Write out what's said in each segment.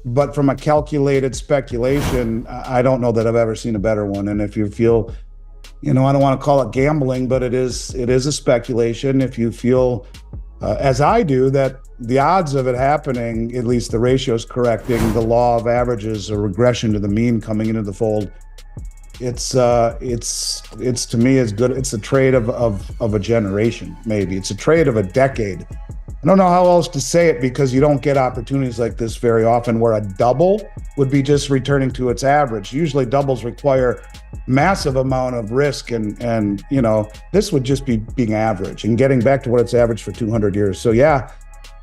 but from a calculated speculation, I don't know that I've ever seen a better one. And if you feel, I don't want to call it gambling, but it is a speculation. If you feel, as I do, that the odds of it happening, at least the ratios correcting, the law of averages, a regression to the mean coming into the fold, it's to me as good. It's a trade of a generation, maybe. It's a trade of a decade. I don't know how else to say it, because you don't get opportunities like this very often, where a double would be just returning to its average. Usually doubles require massive amount of risk, and this would just be being average and getting back to what it's averaged for 200 years. So yeah,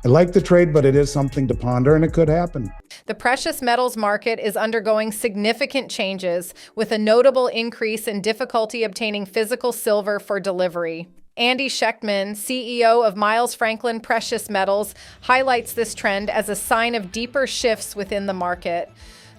I like the trade, but it is something to ponder, and it could happen. The precious metals market is undergoing significant changes, with a notable increase in difficulty obtaining physical silver for delivery. Andy Schectman, CEO of Miles Franklin Precious Metals, highlights this trend as a sign of deeper shifts within the market.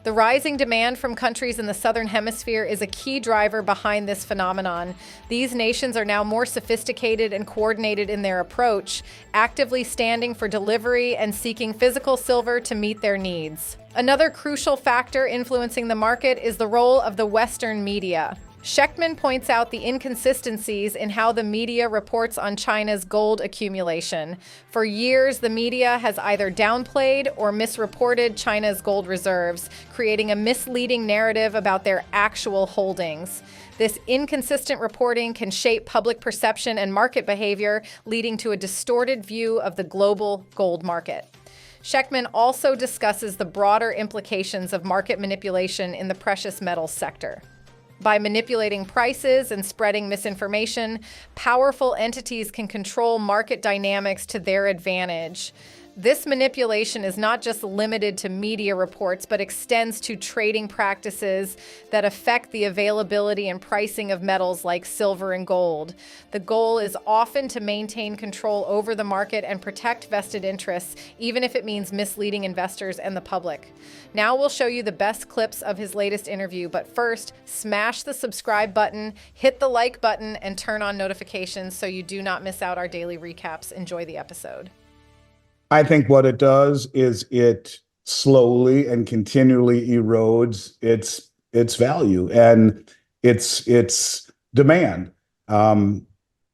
The rising demand from countries in the Southern Hemisphere is a key driver behind this phenomenon. These nations are now more sophisticated and coordinated in their approach, actively standing for delivery and seeking physical silver to meet their needs. Another crucial factor influencing the market is the role of the Western media. Schectman points out the inconsistencies in how the media reports on China's gold accumulation. For years, the media has either downplayed or misreported China's gold reserves, creating a misleading narrative about their actual holdings. This inconsistent reporting can shape public perception and market behavior, leading to a distorted view of the global gold market. Schectman also discusses the broader implications of market manipulation in the precious metals sector. By manipulating prices and spreading misinformation, powerful entities can control market dynamics to their advantage. This manipulation is not just limited to media reports, but extends to trading practices that affect the availability and pricing of metals like silver and gold. The goal is often to maintain control over the market and protect vested interests, even if it means misleading investors and the public. Now we'll show you the best clips of his latest interview, but first, smash the subscribe button, hit the like button, and turn on notifications so you do not miss out our daily recaps. Enjoy the episode. I think what it does is it slowly and continually erodes its value and its demand. The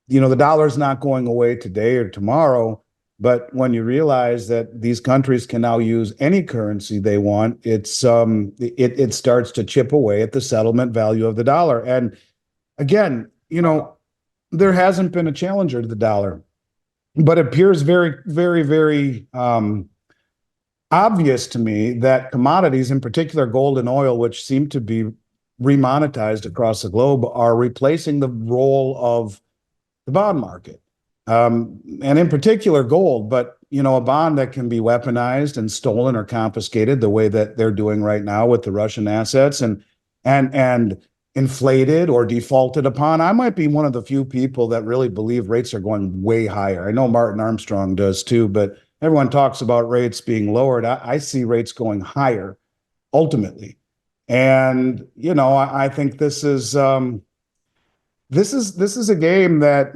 dollar's not going away today or tomorrow, but when you realize that these countries can now use any currency they want, it starts to chip away at the settlement value of the dollar. And again, there hasn't been a challenger to the dollar. But it appears very, very, very obvious to me that commodities, in particular gold and oil, which seem to be remonetized across the globe, are replacing the role of the bond market. And in particular gold, but a bond that can be weaponized and stolen or confiscated the way that they're doing right now with the Russian assets and inflated or defaulted upon. I might be one of the few people that really believe rates are going way higher. I know Martin Armstrong does too, but everyone talks about rates being lowered. I see rates going higher ultimately. And, I think this is a game that,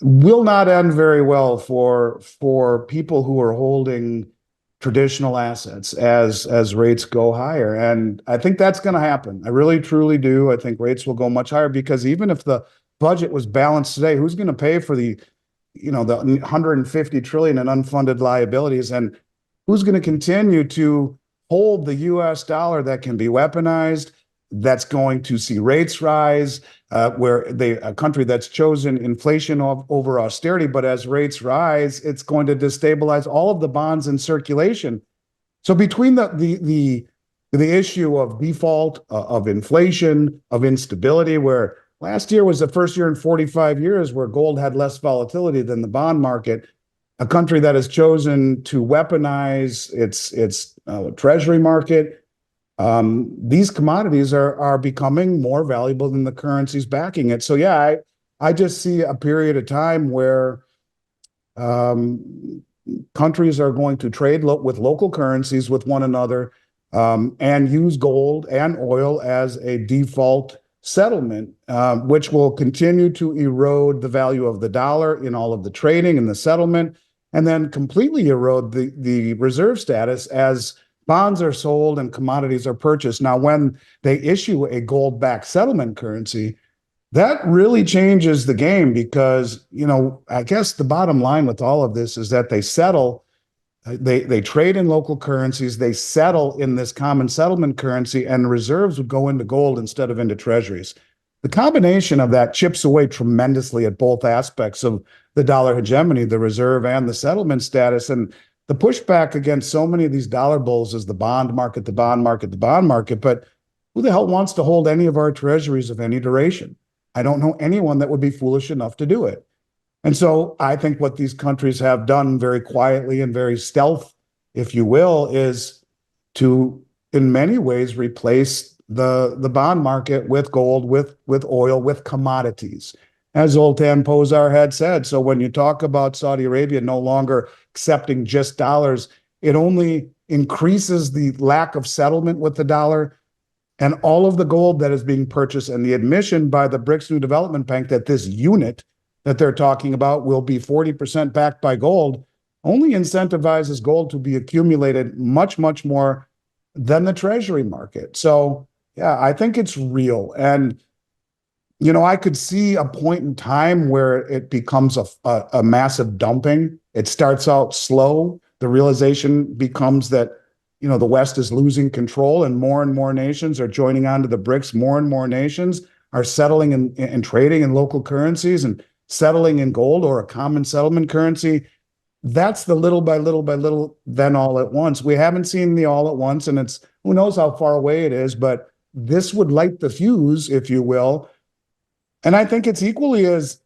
will not end very well for people who are holding traditional assets as rates go higher. And I think that's going to happen. I really, truly do. I think rates will go much higher, because even if the budget was balanced today, who's going to pay for the 150 trillion in unfunded liabilities? And who's going to continue to hold the US dollar that can be weaponized, that's going to see rates rise, where a country that's chosen inflation over austerity, but as rates rise, it's going to destabilize all of the bonds in circulation. So between the issue of default, of inflation, of instability, where last year was the first year in 45 years where gold had less volatility than the bond market, a country that has chosen to weaponize its treasury market, these commodities are becoming more valuable than the currencies backing it. So yeah, I just see a period of time where countries are going to trade with local currencies with one another, and use gold and oil as a default settlement, which will continue to erode the value of the dollar in all of the trading and the settlement. and then completely erode the reserve status as bonds are sold and commodities are purchased. Now, when they issue a gold-backed settlement currency, that really changes the game because, I guess the bottom line with all of this is that they trade in local currencies, they settle in this common settlement currency, and reserves would go into gold instead of into treasuries. The combination of that chips away tremendously at both aspects of the dollar hegemony, the reserve and the settlement status. And the pushback against so many of these dollar bulls is the bond market, the bond market, the bond market. But who the hell wants to hold any of our treasuries of any duration? I don't know anyone that would be foolish enough to do it. And so I think what these countries have done very quietly and very stealth, if you will, is to, in many ways, replace the bond market with gold, with oil, with commodities. As Zoltan Pozsar had said, so when you talk about Saudi Arabia no longer accepting just dollars, it only increases the lack of settlement with the dollar. And all of the gold that is being purchased and the admission by the BRICS New Development Bank that this unit that they're talking about will be 40% backed by gold only incentivizes gold to be accumulated much, much more than the treasury market. So, yeah, I think it's real. And, I could see a point in time where it becomes a massive dumping. It starts out slow. The realization becomes that the West is losing control and more nations are joining onto the BRICS. More and more nations are settling and trading in local currencies and settling in gold or a common settlement currency. That's the little by little by little, then all at once. We haven't seen the all at once, and it's who knows how far away it is, but this would light the fuse, if you will. And I think it's equally as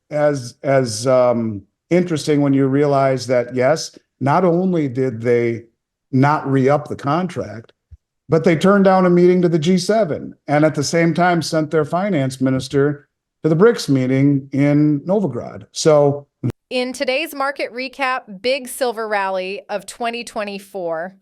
interesting when you realize that, yes, not only did they not re-up the contract, but they turned down a meeting to the G7 and at the same time sent their finance minister to the BRICS meeting in Novograd. So in today's market recap, big silver rally of 2024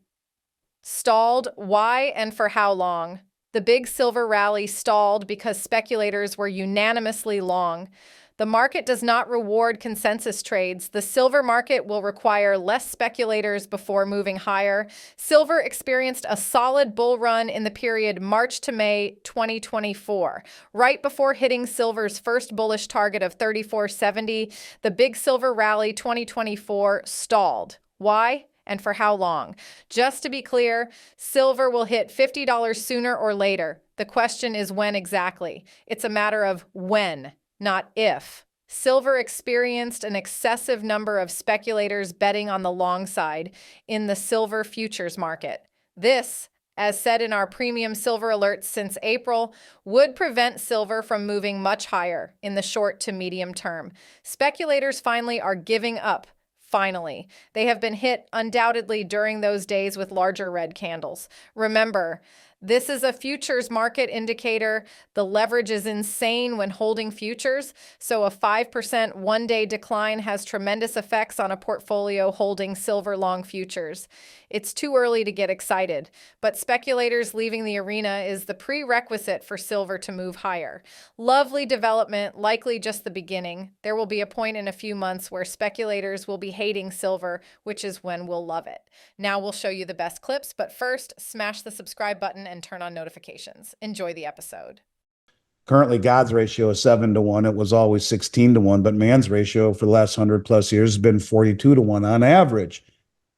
stalled. Why and for how long? The big silver rally stalled because speculators were unanimously long. The market does not reward consensus trades. The silver market will require less speculators before moving higher. Silver experienced a solid bull run in the period March to May 2024. Right before hitting silver's first bullish target of 34.70, the big silver rally 2024 stalled. Why? And for how long? Just to be clear, silver will hit $50 sooner or later. The question is when exactly. It's a matter of when, not if. Silver experienced an excessive number of speculators betting on the long side in the silver futures market. This, as said in our premium silver alerts since April, would prevent silver from moving much higher in the short to medium term. Speculators finally are giving up. Finally, they have been hit undoubtedly during those days with larger red candles. Remember, this is a futures market indicator. The leverage is insane when holding futures, so a 5% one-day decline has tremendous effects on a portfolio holding silver long futures. It's too early to get excited, but speculators leaving the arena is the prerequisite for silver to move higher. Lovely development, likely just the beginning. There will be a point in a few months where speculators will be hating silver, which is when we'll love it. Now we'll show you the best clips, but first, smash the subscribe button and turn on notifications. Enjoy the episode. Currently, God's ratio is 7-1. It was always 16-1, but man's ratio for the last 100+ years has been 42-1 on average.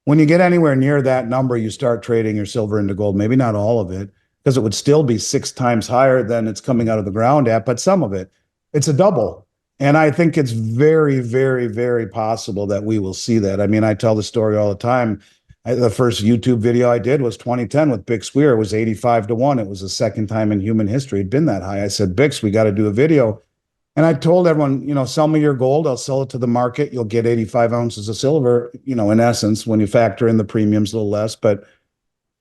When you get anywhere near that number, you start trading your silver into gold. Maybe not all of it, because it would still be 6 times higher than it's coming out of the ground at, but some of it. It's a double. And I think it's very, very, very possible that we will see that. I mean, I tell the story all the time. The first YouTube video I did was 2010 with Bix Weir. It was 85-1. It was the second time in human history it'd been that high. I said, Bix, we got to do a video. And I told everyone, sell me your gold. I'll sell it to the market. You'll get 85 ounces of silver, in essence, when you factor in the premiums a little less.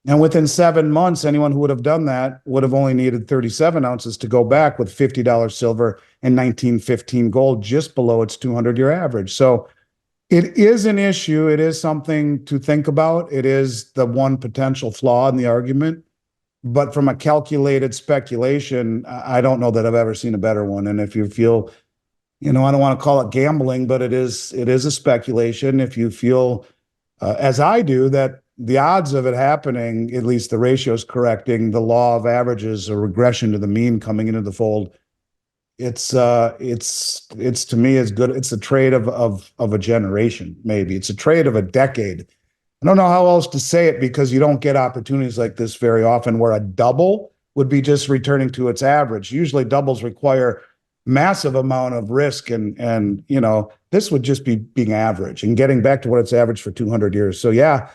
And within 7 months, anyone who would have done that would have only needed 37 ounces to go back with $50 silver and 1915 gold, just below its 200-year average. So it is an issue. It is something to think about. It is the one potential flaw in the argument. But from a calculated speculation, I don't know that I've ever seen a better one. And if you feel I don't want to call it gambling, but it is a speculation. If you feel, as I do, that the odds of it happening, at least the ratios correcting, the law of averages, a regression to the mean coming into the fold, it's to me as good. It's a trade of a generation, maybe. It's a trade of a decade. I don't know how else to say it because you don't get opportunities like this very often where a double would be just returning to its average. Usually doubles require massive amount of risk and this would just be being average and getting back to what it's averaged for 200 years. So yeah,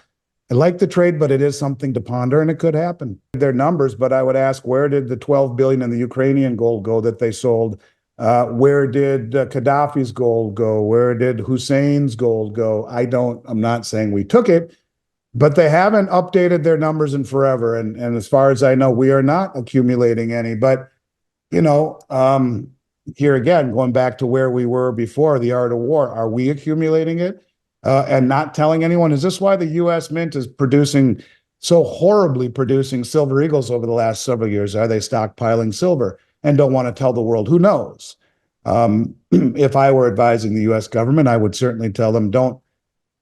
I like the trade, but it is something to ponder and it could happen. Their numbers, but I would ask, where did the 12 billion in the Ukrainian gold go that they sold? Where did Gaddafi's gold go? Where did Hussein's gold go? I'm not saying we took it, but they haven't updated their numbers in forever. And as far as I know, we are not accumulating any. But, you know, here again, going back to where we were before the art of war, are we accumulating it and not telling anyone? Is this why the U.S. Mint is so horribly producing silver eagles over the last several years? Are they stockpiling silver and don't want to tell the world? Who knows? If I were advising the U.S. government, I would certainly tell them, don't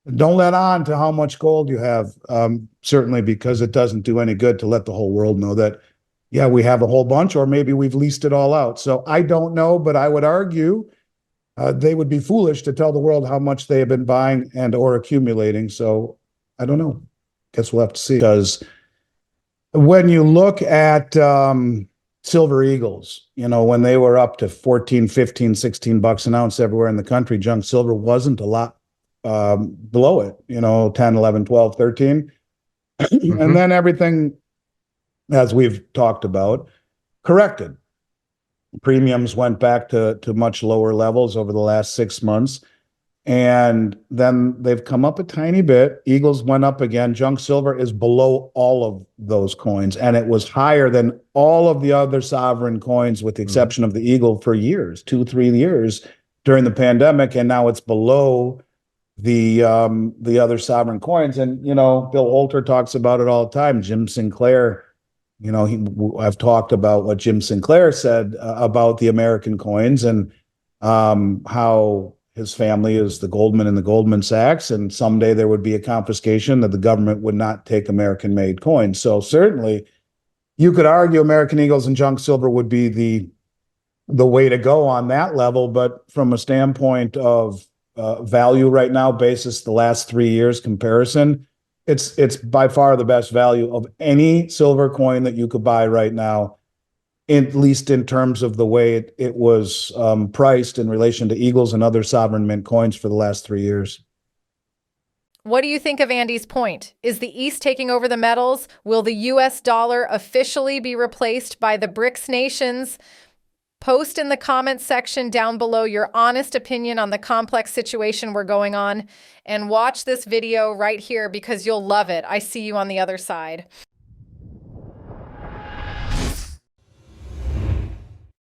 let on to how much gold you have, certainly because it doesn't do any good to let the whole world know that, yeah, we have a whole bunch, or maybe we've leased it all out. So I don't know, but I would argue they would be foolish to tell the world how much they have been buying and or accumulating. So I don't know. Guess we'll have to see. Because when you look at silver eagles, when they were up to 14, 15, 16 bucks an ounce everywhere in the country, junk silver wasn't a lot below it, 10, 11, 12, 13. And then everything, as we've talked about, corrected. Premiums went back to much lower levels over the last 6 months. And then they've come up a tiny bit. Eagles went up again. Junk silver is below all of those coins. And it was higher than all of the other sovereign coins, with the exception of the eagle, for years, 2-3 years during the pandemic. And now it's below the other sovereign coins. And, Bill Holter talks about it all the time. Jim Sinclair, I've talked about what Jim Sinclair said about the American coins and how his family is the Goldman and the Goldman Sachs, and someday there would be a confiscation that the government would not take American-made coins. So certainly you could argue American Eagles and junk silver would be the way to go on that level. But from a standpoint of value right now, basis the last 3 years comparison, it's by far the best value of any silver coin that you could buy right now, at least in terms of the way it was priced in relation to eagles and other sovereign mint coins for the last 3 years. What do you think of Andy's point? Is the East taking over the metals? Will the US dollar officially be replaced by the BRICS nations? Post in the comments section down below your honest opinion on the complex situation we're going on, and watch this video right here because you'll love it. I see you on the other side.